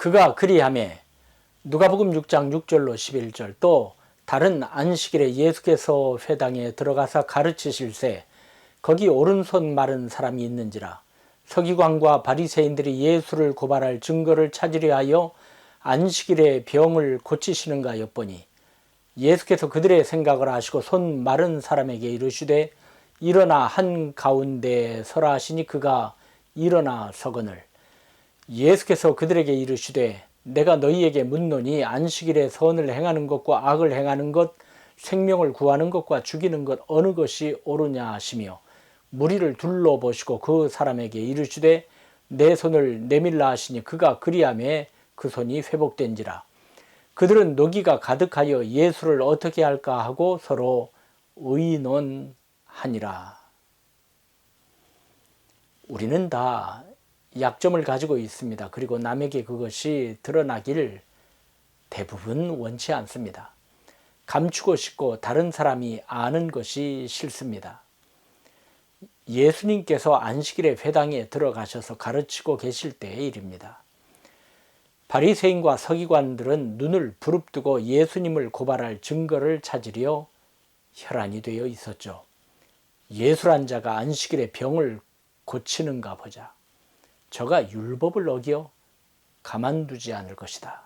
그가 그리하매 누가복음 6장 6절로 11절 또 다른 안식일에 예수께서 회당에 들어가서 가르치실세 거기 오른손 마른 사람이 있는지라. 서기관과 바리새인들이 예수를 고발할 증거를 찾으려 하여 안식일에 병을 고치시는가 엿보니 예수께서 그들의 생각을 아시고 손 마른 사람에게 이르시되 일어나 한가운데 서라 하시니 그가 일어나 서거늘. 예수께서 그들에게 이르시되 내가 너희에게 묻노니 안식일에 선을 행하는 것과 악을 행하는 것, 생명을 구하는 것과 죽이는 것 어느 것이 옳으냐 하시며 무리를 둘러보시고 그 사람에게 이르시되 내 손을 내밀라 하시니 그가 그리하매 그 손이 회복된지라. 그들은 노기가 가득하여 예수를 어떻게 할까 하고 서로 의논하니라. 우리는 다 약점을 가지고 있습니다. 그리고 남에게 그것이 드러나길 대부분 원치 않습니다. 감추고 싶고 다른 사람이 아는 것이 싫습니다. 예수님께서 안식일에 회당에 들어가셔서 가르치고 계실 때의 일입니다. 바리새인과 서기관들은 눈을 부릅뜨고 예수님을 고발할 증거를 찾으려 혈안이 되어 있었죠. 예수란 자가 안식일에 병을 고치는가 보자. 저가 율법을 어겨 가만두지 않을 것이다.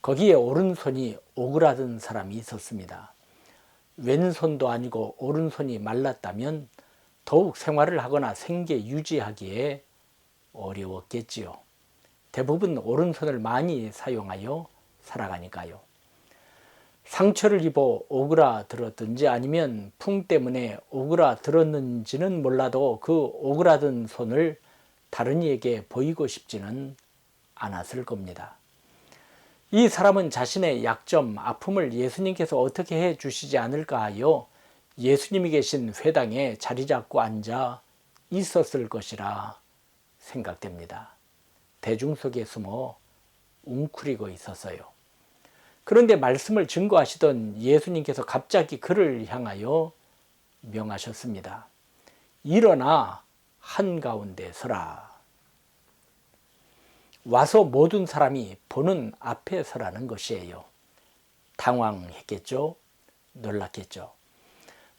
거기에 오른손이 오그라든 사람이 있었습니다. 왼손도 아니고 오른손이 말랐다면 더욱 생활을 하거나 생계 유지하기에 어려웠겠지요. 대부분 오른손을 많이 사용하여 살아가니까요. 상처를 입어 오그라들었든지 아니면 풍 때문에 오그라들었는지는 몰라도 그 오그라든 손을 다른 이에게 보이고 싶지는 않았을 겁니다. 이 사람은 자신의 약점, 아픔을 예수님께서 어떻게 해 주시지 않을까 하여 예수님이 계신 회당에 자리 잡고 앉아 있었을 것이라 생각됩니다. 대중 속에 숨어 웅크리고 있었어요. 그런데 말씀을 증거하시던 예수님께서 갑자기 그를 향하여 명하셨습니다. 일어나 한가운데 서라. 와서 모든 사람이 보는 앞에 서라는 것이에요. 당황했겠죠? 놀랐겠죠?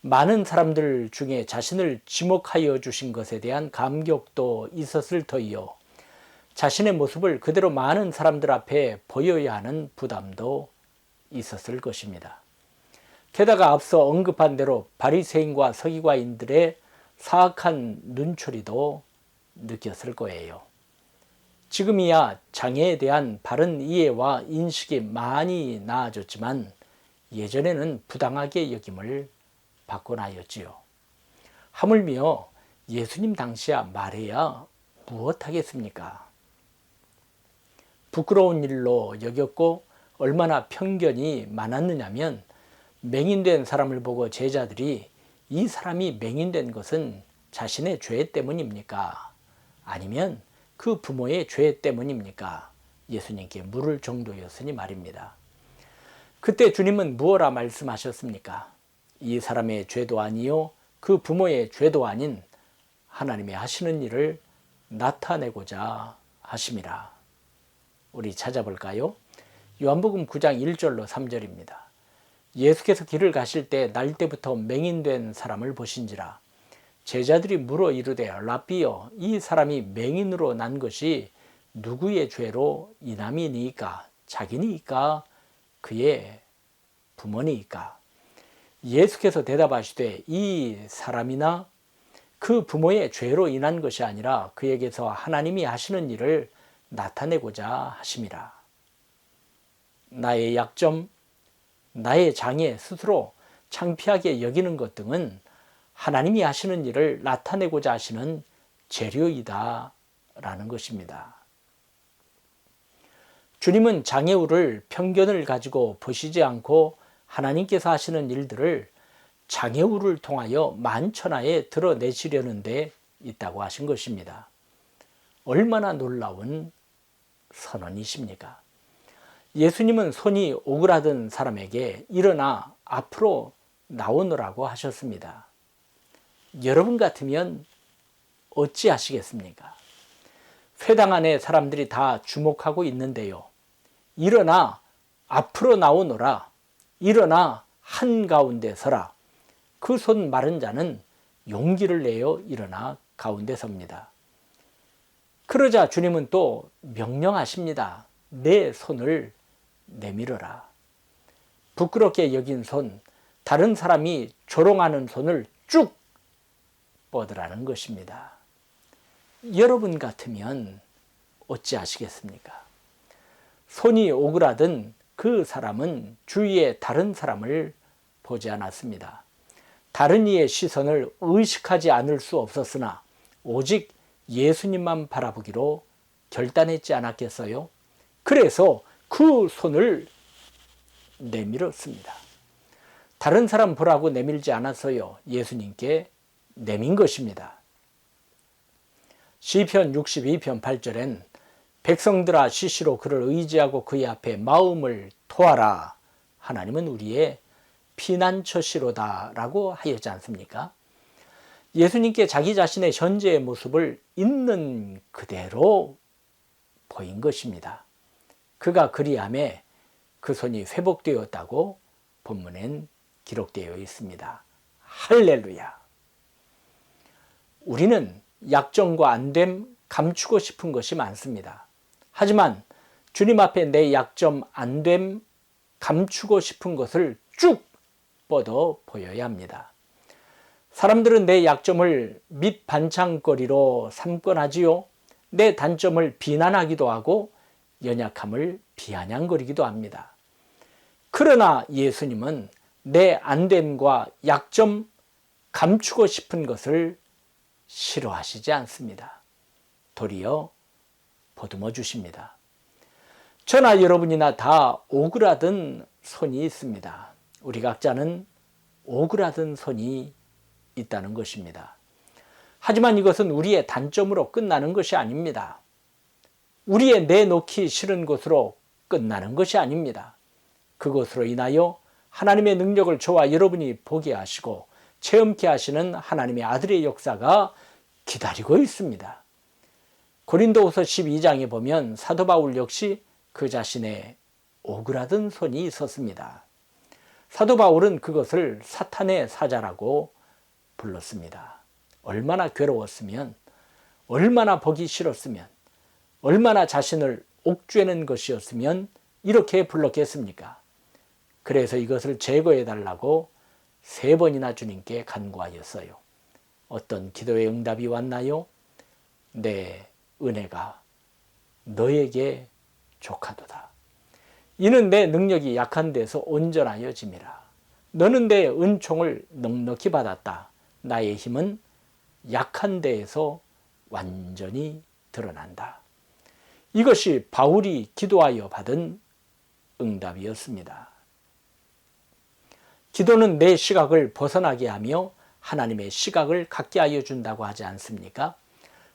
많은 사람들 중에 자신을 지목하여 주신 것에 대한 감격도 있었을 터이요. 자신의 모습을 그대로 많은 사람들 앞에 보여야 하는 부담도 있었을 것입니다. 게다가 앞서 언급한 대로 바리새인과 서기관인들의 사악한 눈초리도 느꼈을 거예요. 지금이야 장애에 대한 바른 이해와 인식이 많이 나아졌지만 예전에는 부당하게 여김을 받곤 하였지요. 하물며 예수님 당시야 말해야 무엇하겠습니까? 부끄러운 일로 여겼고 얼마나 편견이 많았느냐면 맹인된 사람을 보고 제자들이 이 사람이 맹인된 것은 자신의 죄 때문입니까? 아니면 그 부모의 죄 때문입니까? 예수님께 물을 정도였으니 말입니다. 그때 주님은 무엇라 말씀하셨습니까? 이 사람의 죄도 아니요 그 부모의 죄도 아닌 하나님의 하시는 일을 나타내고자 하심이라. 우리 찾아볼까요? 요한복음 9장 1절로 3절입니다. 예수께서 길을 가실 때 날때부터 맹인된 사람을 보신지라. 제자들이 물어 이르되 라삐여 이 사람이 맹인으로 난 것이 누구의 죄로 인함이니까? 자기니까? 그의 부모니까? 예수께서 대답하시되 이 사람이나 그 부모의 죄로 인한 것이 아니라 그에게서 하나님이 하시는 일을 나타내고자 하심이라. 나의 약점, 나의 장애 스스로 창피하게 여기는 것 등은 하나님이 하시는 일을 나타내고자 하시는 재료이다 라는 것입니다. 주님은 장애우를 편견을 가지고 보시지 않고 하나님께서 하시는 일들을 장애우를 통하여 만천하에 드러내시려는 데 있다고 하신 것입니다. 얼마나 놀라운 선언이십니까? 예수님은 손이 오그라든 사람에게 일어나 앞으로 나오느라고 하셨습니다. 여러분 같으면 어찌 하시겠습니까? 회당 안에 사람들이 다 주목하고 있는데요. 일어나 앞으로 나오너라. 일어나 한가운데 서라. 그 손 마른 자는 용기를 내어 일어나 가운데 섭니다. 그러자 주님은 또 명령하십니다. 내 손을 내밀어라. 부끄럽게 여긴 손, 다른 사람이 조롱하는 손을 쭉 뻗으라는 것입니다. 여러분 같으면 어찌하시겠습니까? 손이 오그라든 그 사람은 주위에 다른 사람을 보지 않았습니다. 다른 이의 시선을 의식하지 않을 수 없었으나 오직 예수님만 바라보기로 결단했지 않았겠어요? 그래서 그 손을 내밀었습니다. 다른 사람 보라고 내밀지 않았어요. 예수님께 내민 것입니다. 시편 62편 8절엔 백성들아 시시로 그를 의지하고 그의 앞에 마음을 토하라. 하나님은 우리의 피난처시로다 라고 하였지 않습니까? 예수님께 자기 자신의 현재의 모습을 있는 그대로 보인 것입니다. 그가 그리함에 그 손이 회복되었다고 본문엔 기록되어 있습니다. 할렐루야. 우리는 약점과 안됨 감추고 싶은 것이 많습니다. 하지만 주님 앞에 내 약점, 안됨 감추고 싶은 것을 쭉 뻗어 보여야 합니다. 사람들은 내 약점을 밑반창거리로 삼곤 하지요. 내 단점을 비난하기도 하고 연약함을 비아냥거리기도 합니다. 그러나 예수님은 내 안됨과 약점 감추고 싶은 것을 싫어하시지 않습니다. 도리어 보듬어 주십니다. 저나 여러분이나 다 오그라든 손이 있습니다. 우리 각자는 오그라든 손이 있다는 것입니다. 하지만 이것은 우리의 단점으로 끝나는 것이 아닙니다. 우리의 내놓기 싫은 것으로 끝나는 것이 아닙니다. 그것으로 인하여 하나님의 능력을 저와 여러분이 보게 하시고 체험케 하시는 하나님의 아들의 역사가 기다리고 있습니다. 고린도후서 12장에 보면 사도 바울 역시 그 자신의 오그라든 손이 있었습니다. 사도 바울은 그것을 사탄의 사자라고 불렀습니다. 얼마나 괴로웠으면, 얼마나 보기 싫었으면, 얼마나 자신을 옥죄는 것이었으면 이렇게 불렀겠습니까? 그래서 이것을 제거해달라고 3번이나 주님께 간구하였어요. 어떤 기도의 응답이 왔나요? 내 은혜가 너에게 족하도다. 이는 내 능력이 약한 데서 온전하여짐이라. 너는 내 은총을 넉넉히 받았다. 나의 힘은 약한 데에서 완전히 드러난다. 이것이 바울이 기도하여 받은 응답이었습니다. 기도는 내 시각을 벗어나게 하며 하나님의 시각을 갖게 하여 준다고 하지 않습니까?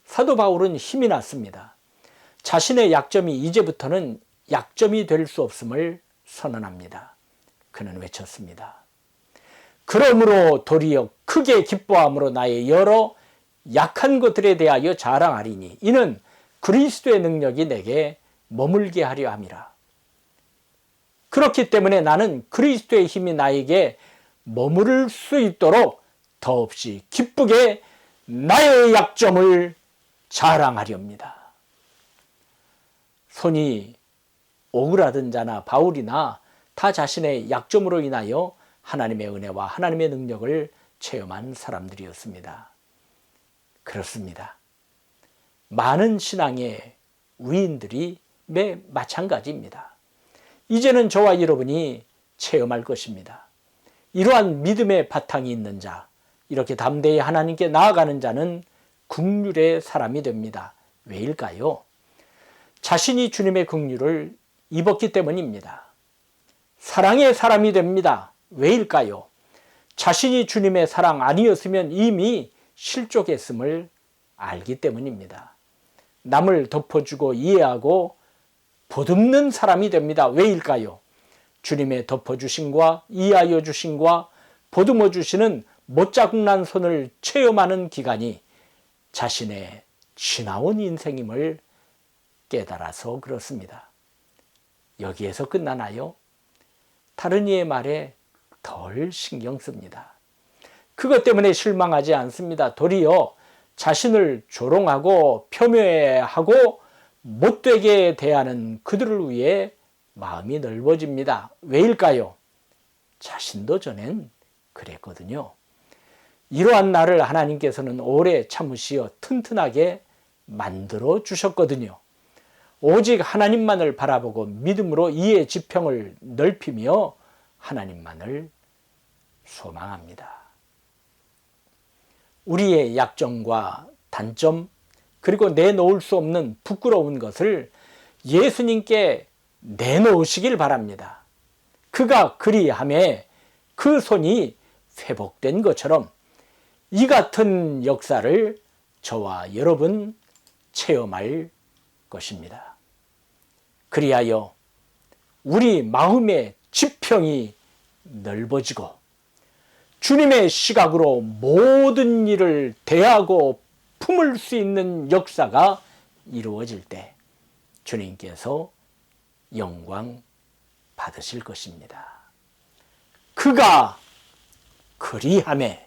사도 바울은 힘이 났습니다. 자신의 약점이 이제부터는 약점이 될 수 없음을 선언합니다. 그는 외쳤습니다. 그러므로 도리어 크게 기뻐함으로 나의 여러 약한 것들에 대하여 자랑하리니 이는 그리스도의 능력이 내게 머물게 하려 함이라. 그렇기 때문에 나는 그리스도의 힘이 나에게 머무를 수 있도록 더없이 기쁘게 나의 약점을 자랑하렵니다. 손이 오그라든 자나 바울이나 타 자신의 약점으로 인하여 하나님의 은혜와 하나님의 능력을 체험한 사람들이었습니다. 그렇습니다. 많은 신앙의 위인들이 매 마찬가지입니다. 이제는 저와 여러분이 체험할 것입니다. 이러한 믿음의 바탕이 있는 자, 이렇게 담대히 하나님께 나아가는 자는 긍휼의 사람이 됩니다. 왜일까요? 자신이 주님의 긍휼을 입었기 때문입니다. 사랑의 사람이 됩니다. 왜일까요? 자신이 주님의 사랑 아니었으면 이미 실족했음을 알기 때문입니다. 남을 덮어주고 이해하고 보듬는 사람이 됩니다. 왜일까요? 주님의 덮어주심과 이해하여 주심과 보듬어 주시는 못자국난 손을 체험하는 기간이 자신의 지나온 인생임을 깨달아서 그렇습니다. 여기에서 끝나나요? 다른 이의 말에 덜 신경 씁니다. 그것 때문에 실망하지 않습니다. 도리어 자신을 조롱하고 폄훼하고 못되게 대하는 그들을 위해 마음이 넓어집니다. 왜일까요? 자신도 전엔 그랬거든요. 이러한 나를 하나님께서는 오래 참으시어 튼튼하게 만들어 주셨거든요. 오직 하나님만을 바라보고 믿음으로 이해 지평을 넓히며 하나님만을 소망합니다. 우리의 약점과 단점, 그리고 내놓을 수 없는 부끄러운 것을 예수님께 내놓으시길 바랍니다. 그가 그리함에 그 손이 회복된 것처럼 이 같은 역사를 저와 여러분 체험할 것입니다. 그리하여 우리 마음의 지평이 넓어지고 주님의 시각으로 모든 일을 대하고 품을 수 있는 역사가 이루어질 때 주님께서 영광 받으실 것입니다. 그가 그리함에